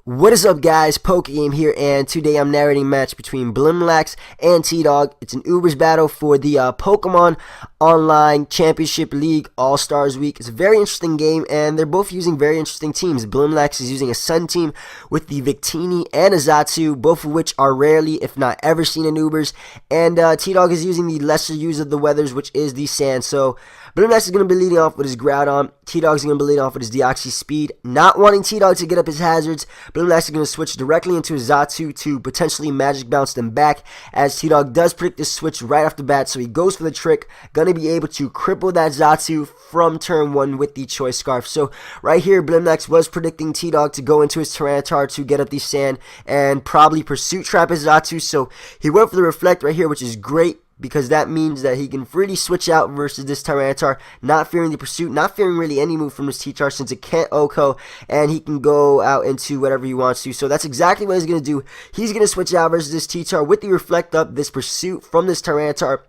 What is up, guys? PokeaimMD here, and today I'm narrating a match between Blimlax and T-Dogg. It's an Ubers battle for the Pokemon Online Championship League All-Stars Week. It's a very interesting game, and they're both using very interesting teams. Blimlax is using a Sun team with the Victini and a Xatu, both of which are rarely, if not ever, seen in Ubers. And T-Dogg is using the lesser use of the weathers, which is the Sand. So Blimlax is going to be leading off with his Groudon. T-Dogg is going to be leading off with his Deoxys Speed. Not wanting T-Dogg to get up his hazards, Blimlax is going to switch directly into his Xatu to potentially Magic Bounce them back, as T-Dogg does predict this switch right off the bat, so he goes for the trick. Going to be able to cripple that Xatu from turn 1 with the Choice Scarf. So right here, Blimlax was predicting T-Dogg to go into his Tyranitar to get up the Sand and probably Pursuit Trap his Xatu, so he went for the Reflect right here, which is great, because that means that he can freely switch out versus this Tyranitar, not fearing the Pursuit, not fearing really any move from this T-Char since it can't OHKO, and he can go out into whatever he wants to. So that's exactly what he's going to do. He's going to switch out versus this T-Char with the Reflect up. This Pursuit from this Tyranitar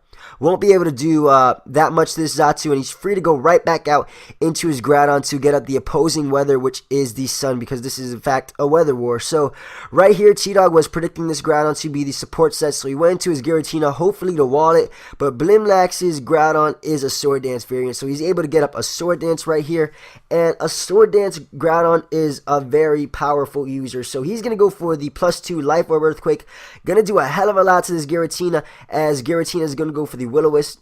won't be able to do that much to this Xatu, and he's free to go right back out into his Groudon to get up the opposing weather, which is the Sun, because this is in fact a weather war. So right here, T-Dogg was predicting this Groudon to be the support set, so he went into his Giratina, hopefully to wall it, but Blimlax's Groudon is a Sword Dance variant, so he's able to get up a Sword Dance right here, and a Sword Dance Groudon is a very powerful user, so he's going to go for the +2 Life Orb Earthquake. Going to do a hell of a lot to this Giratina, as Giratina is going to go for the Will-O-Wisp,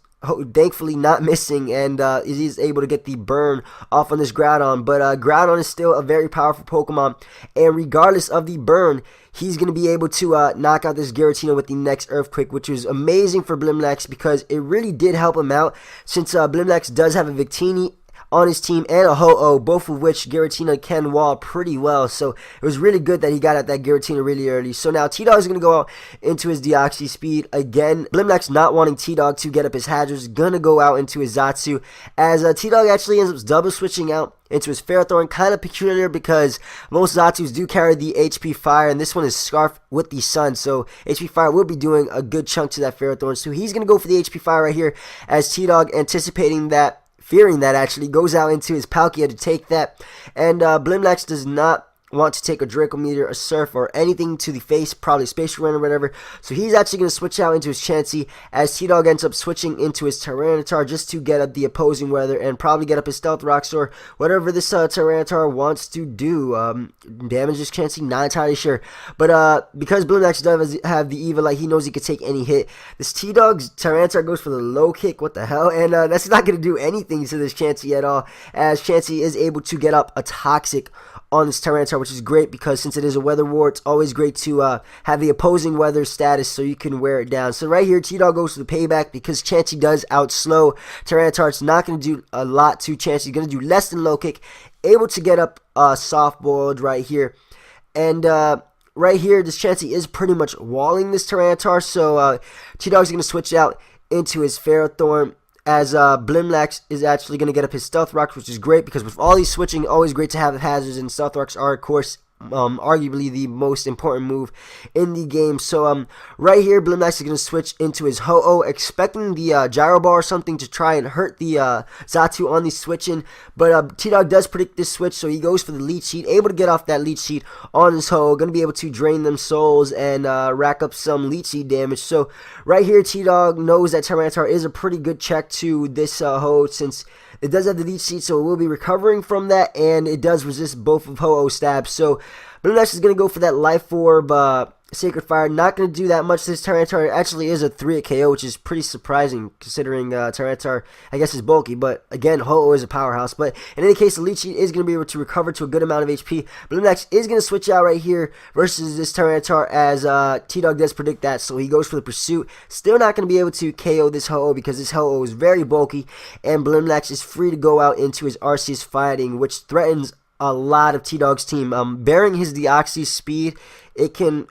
thankfully not missing, and he's able to get the burn off on this Groudon. But Groudon is still a very powerful Pokemon, and regardless of the burn, he's going to be able to knock out this Giratina with the next Earthquake, which was amazing for Blimlax because it really did help him out, since Blimlax does have a Victini on his team and a Ho-Oh, both of which Giratina can wall pretty well. So it was really good that he got at that Giratina really early. So now T-Dogg is going to go out into his Deoxys Speed. Again, Blimlax not wanting T-Dogg to get up his hazards, going to go out into his Xatu, as T-Dogg actually ends up double switching out into his Ferrothorn. Kind of peculiar because most Xatus do carry the HP Fire, and this one is Scarf with the Sun, so HP Fire will be doing a good chunk to that Ferrothorn. So he's going to go for the HP Fire right here, as T-Dogg, anticipating that, fearing that actually, goes out into his Palkia to take that, and Blimlax does not want to take a Draco Meteor, a Surf, or anything to the face, probably Spatial Run or whatever, so he's actually going to switch out into his Chansey, as T-Dogg ends up switching into his Tyranitar just to get up the opposing weather and probably get up his Stealth Rocks or whatever this Tyranitar wants to do. Damage his Chansey, not entirely sure, but because Blimlax does have the Eva Light, he knows he could take any hit. This T-Dogg's Tyranitar goes for the low kick, what the hell, and that's not going to do anything to this Chansey at all, as Chansey is able to get up a Toxic on this Tyranitar, which is great because since it is a weather war, it's always great to have the opposing weather status so you can wear it down. So right here, T-Dogg goes for the payback because Chansey does outslow Tyranitar. It's not going to do a lot to Chansey. He's going to do less than low kick, able to get up Soft Boiled right here. And right here, this Chansey is pretty much walling this Tyranitar, so T-Dogg's going to switch out into his Ferrothorn, as Blimlax is actually going to get up his Stealth Rocks, which is great because with all these switching, always great to have hazards, and Stealth Rocks are, of course, arguably the most important move in the game. So right here, Blimlax is going to switch into his Ho-Oh, expecting the Gyro Ball or something to try and hurt the Xatu on the switching, but T-Dogg does predict this switch, so he goes for the Leech Seed, able to get off that Leech Seed on his Ho-Oh, going to be able to drain them souls and rack up some Leech Seed damage. So right here, T-Dogg knows that Tyranitar is a pretty good check to this Ho-Oh, since it does have the Leech Seed, so it will be recovering from that, and it does resist both of Ho-Oh stabs. So Blimlax is going to go for that Life Orb Sacred Fire. Not going to do that much to this Tyranitar. It actually is a 3-hit KO, which is pretty surprising considering Tyranitar, I guess, is bulky. But again, Ho-Oh is a powerhouse. But in any case, the Leech Seed is going to be able to recover to a good amount of HP. Blimlax is going to switch out right here versus this Tyranitar, as T-Dogg does predict that. So he goes for the Pursuit. Still not going to be able to KO this Ho-Oh because this Ho-Oh is very bulky. And Blimlax is free to go out into his Arceus Fighting, which threatens a lot of T-Dogg's team. Bearing his Deoxys Speed, it can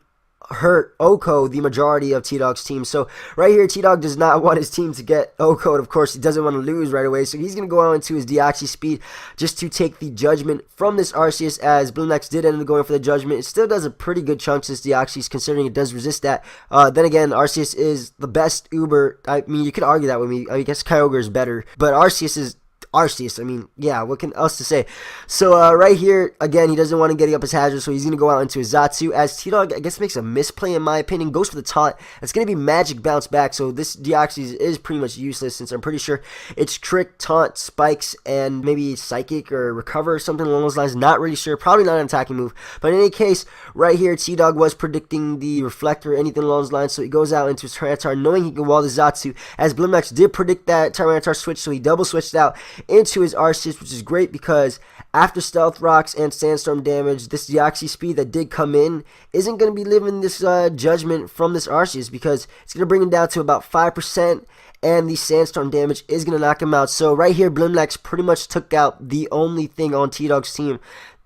hurt OHKO the majority of T-Dogg's team. So right here, T-Dogg does not want his team to get OHKO'd. Of course, he doesn't want to lose right away, so he's going to go out into his Deoxys Speed just to take the Judgment from this Arceus, as Blimlax did end up going for the Judgment. It still does a pretty good chunk to this Deoxys, considering it does resist that. Then again, Arceus is the best Uber. I mean, you could argue that with me. I guess Kyogre is better, but Arceus is Arceus. I mean, yeah, what can else to say? So right here, again, he doesn't want to get up his hazard, so he's going to go out into his Xatu, as T-Dogg, I guess, makes a misplay in my opinion, goes for the taunt. It's going to be Magic Bounce Back, so this Deoxys is pretty much useless, since I'm pretty sure it's Trick, Taunt, Spikes, and maybe Psychic or Recover or something along those lines. Not really sure, probably not an attacking move, but in any case, right here, T-Dogg was predicting the Reflect or anything along those lines, so he goes out into his Tyranitar, knowing he can wall the Xatu, as Blimlax did predict that Tyranitar switch, so he double switched out into his Arceus, which is great because after Stealth Rocks and Sandstorm damage, this Deoxys speed that did come in isn't going to be living this judgment from this Arceus, because it's going to bring him down to about 5%, and the Sandstorm damage is going to knock him out. So right here, Blimlax pretty much took out the only thing on T-Dogg's team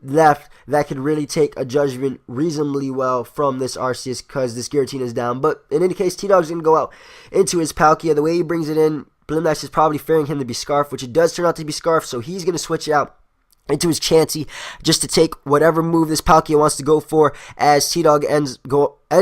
left that could really take a judgment reasonably well from this Arceus, because this Giratina is down. But in any case, T-Dogg's going to go out into his Palkia. The way he brings it in, Blimlax is probably fearing him to be Scarf, which it does turn out to be Scarf, so he's going to switch out into his Chansey just to take whatever move this Palkia wants to go for, as T-Dogg ends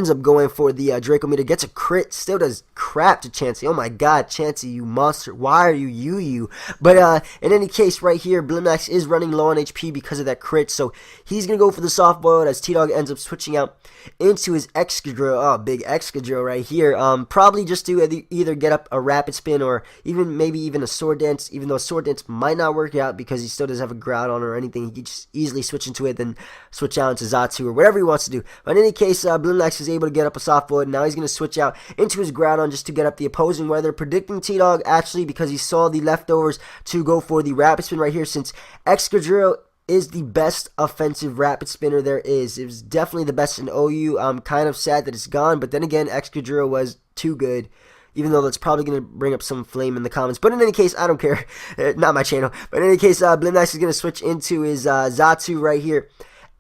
up going for the Draco Meter, gets a crit, still does crap to Chansey. Oh my god, Chansey, you monster, why are you? But in any case, right here, Blimlax is running low on HP because of that crit, so he's going to go for the Soft Boiled, as T-Dogg ends up switching out into his Excadrill. Oh, big Excadrill right here. Probably just to either get up a Rapid Spin or maybe even a Sword Dance, even though a Sword Dance might not work out because he still doesn't have a Groudon or anything. He could just easily switch into it, then switch out into Xatu or whatever he wants to do. But in any case, Blimlax is able to get up a Soft Void. Now he's going to switch out into his Groudon just to get up the opposing weather, predicting T-Dogg actually because he saw the leftovers to go for the Rapid Spin right here, since Excadrill is the best offensive Rapid Spinner there is. It was definitely the best in OU. I'm kind of sad that it's gone, but then again, Excadrill was too good, even though that's probably going to bring up some flame in the comments. But in any case, I don't care. Not my channel. But in any case, Blimlax is going to switch into his Xatu right here,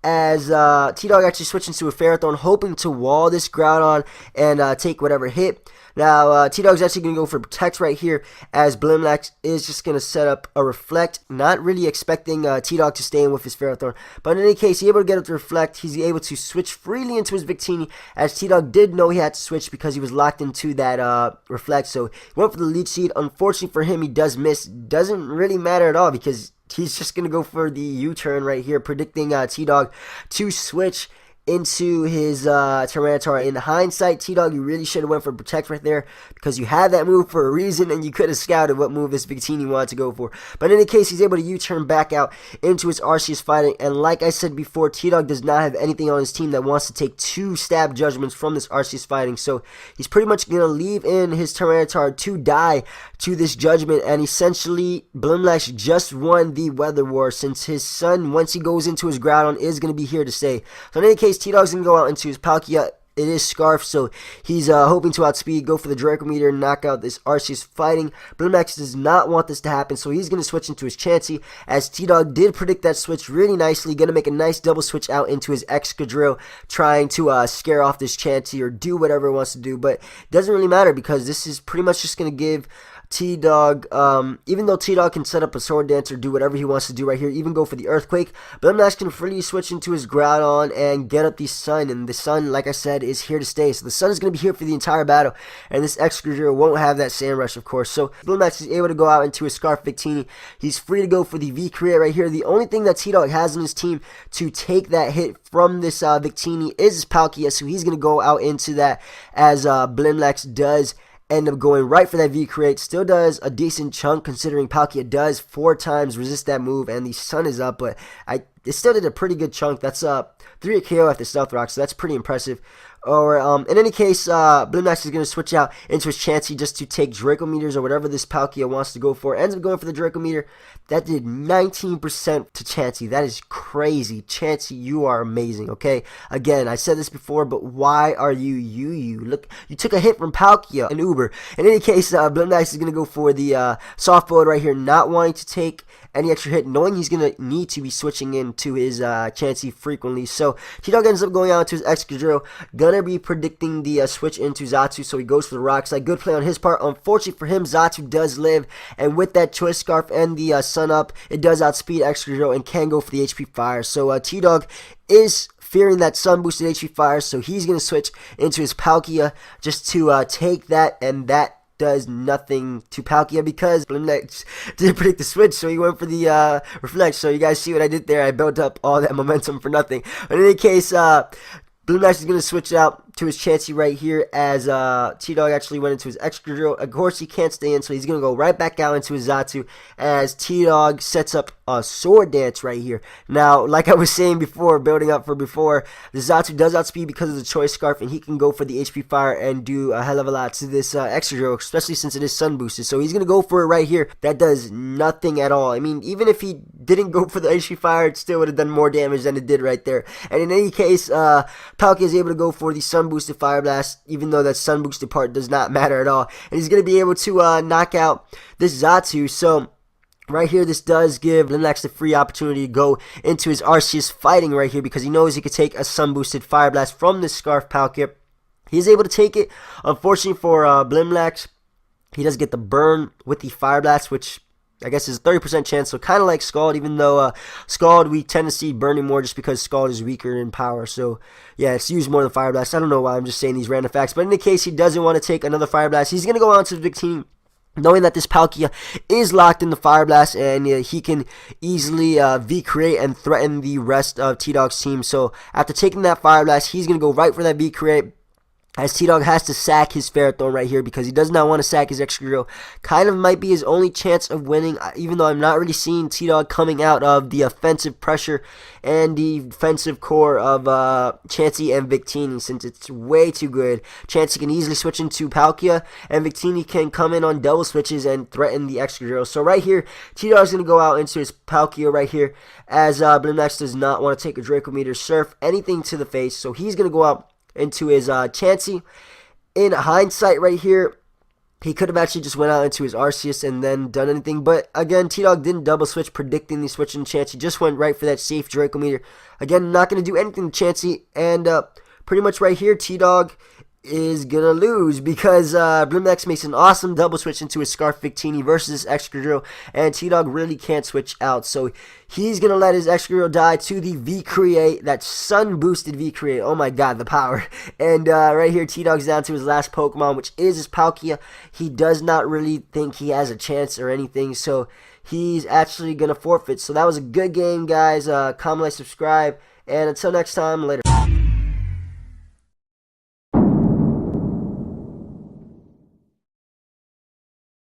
as T-Dogg actually switched into a Ferrothorn, hoping to wall this Groudon and take whatever hit. Now, T-Dogg's actually going to go for Protect right here, as Blimlax is just going to set up a Reflect, not really expecting T-Dogg to stay in with his Ferrothorn. But in any case, he's able to get up to Reflect. He's able to switch freely into his Victini, as T-Dogg did know he had to switch because he was locked into that Reflect. So he went for the Leech Seed. Unfortunately for him, he does miss. Doesn't really matter at all, because he's just going to go for the U-turn right here, predicting T-Dogg to switch into his Tyranitar. In hindsight, T-Dogg, you really should have went for Protect right there, because you had that move for a reason, and you could have scouted what move this Victini wanted to go for. But in any case, he's able to U-turn back out into his Arceus fighting, and like I said before, T-Dogg does not have anything on his team that wants to take 2 stab judgments from this Arceus fighting, so he's pretty much going to leave in his Tyranitar to die to this judgment, and essentially, Blimlax just won the Weather War, since his son, once he goes into his Groudon, is going to be here to stay. So in any case, T-Dogg's going to go out into his Palkia. It is Scarf, so he's hoping to outspeed, go for the Draco Meter, and knock out this Arceus fighting. Blimlax does not want this to happen, so he's going to switch into his Chansey, as T-Dogg did predict that switch really nicely. Going to make a nice double switch out into his Excadrill, trying to scare off this Chansey or do whatever it wants to do, but it doesn't really matter, because this is pretty much just going to give T-Dogg, even though T-Dogg can set up a Sword Dance or do whatever he wants to do right here, even go for the Earthquake, Blimlax can freely switch into his Groudon and get up the Sun, and the Sun, like I said, is here to stay. So the Sun is going to be here for the entire battle, and this Excadrill won't have that Sand Rush, of course. So Blimlax is able to go out into his Scarf Victini. He's free to go for the V-Create right here. The only thing that T-Dogg has on his team to take that hit from this Victini is his Palkia, so he's going to go out into that, as Blimlax does end up going right for that V-Create. Still does a decent chunk, considering Palkia does 4 times resist that move, and the Sun is up, but it still did a pretty good chunk. That's 3 KO after Stealth Rock, so that's pretty impressive. Or in any case, Blimlax is going to switch out into his Chansey just to take Draco Meters or whatever this Palkia wants to go for. Ends up going for the Draco Meter. That did 19% to Chansey. That is crazy. Chansey, you are amazing, okay? Again, I said this before, but why are you? Look, you took a hit from Palkia and Uber. In any case, Blimlax is going to go for the Soft Boiled right here, not wanting to take any extra hit, knowing he's going to need to be switching into his Chansey frequently. So T-Dogg ends up going out to his Excadrill, gonna be predicting the switch into Xatu, so he goes for the Rock Slide. Good play on his part. Unfortunately for him, Xatu does live, and with that Choice Scarf and the Sun up, it does outspeed Excadrill and can go for the HP Fire. So T-Dogg is fearing that Sun boosted HP Fire, so he's gonna switch into his Palkia just to take that, and that does nothing to Palkia because Blimlax didn't predict the switch, so he went for the Reflect. So you guys see what I did there? I built up all that momentum for nothing. But in any case, Blimlax is going to switch out to his Chansey right here as T-Dogg actually went into his Excadrill. Of course, he can't stay in, so he's going to go right back out into his Xatu as T-Dogg sets up a Sword Dance right here. Now, like I was saying before, building up for before, the Xatu does outspeed because of the Choice Scarf, and he can go for the HP Fire and do a hell of a lot to this Excadrill, especially since it is Sun Boosted. So he's going to go for it right here. That does nothing at all. I mean, even if he didn't go for the HP Fire, it still would have done more damage than it did right there. And in any case, Palkia is able to go for the Sun Boosted Fire Blast, even though that Sun Boosted part does not matter at all. And he's going to be able to knock out this Xatu. So right here, this does give Blimlax the free opportunity to go into his Arceus fighting right here because he knows he could take a Sun Boosted Fire Blast from this Scarf Palkia. He's able to take it. Unfortunately for Blimlax, he does get the burn with the Fire Blast, which I guess is a 30% chance, so kind of like Scald, even though Scald we tend to see burning more just because Scald is weaker in power. So yeah, it's used more than Fire Blast. I don't know why I'm just saying these random facts, but in the case he doesn't want to take another Fire Blast, he's going to go on to Victini, knowing that this Palkia is locked in the Fire Blast and he can easily V-Create and threaten the rest of T-Dogg's team. So after taking that Fire Blast, he's going to go right for that V-Create, as T-Dogg has to sack his Ferrothorn right here because he does not want to sack his Excadrill. Kind of might be his only chance of winning, even though I'm not really seeing T-Dogg coming out of the offensive pressure and the defensive core of Chansey and Victini, since it's way too good. Chansey can easily switch into Palkia, and Victini can come in on double switches and threaten the Excadrill. So right here, T-Dogg is going to go out into his Palkia right here, as Blimlax does not want to take a Draco Meteor, Surf, anything to the face. So he's going to go out into his Chansey. In hindsight right here, he could have actually just went out into his Arceus and then done anything, but again, T-Dogg didn't double switch predicting the switch in Chansey, just went right for that safe Draco Meteor. Again, not going to do anything to Chansey, and pretty much right here, T-Dogg is gonna lose because Blimlax makes an awesome double switch into his Scarf Victini versus Excadrill, and T-Dogg really can't switch out, so he's gonna let his Excadrill die to the V-Create, that Sun Boosted V-Create. Oh my god, the power. And right here, T-Dogg's down to his last Pokemon, which is his Palkia. He does not really think he has a chance or anything, so he's actually gonna forfeit. So that was a good game, guys. Comment, like, subscribe, and until next time, later.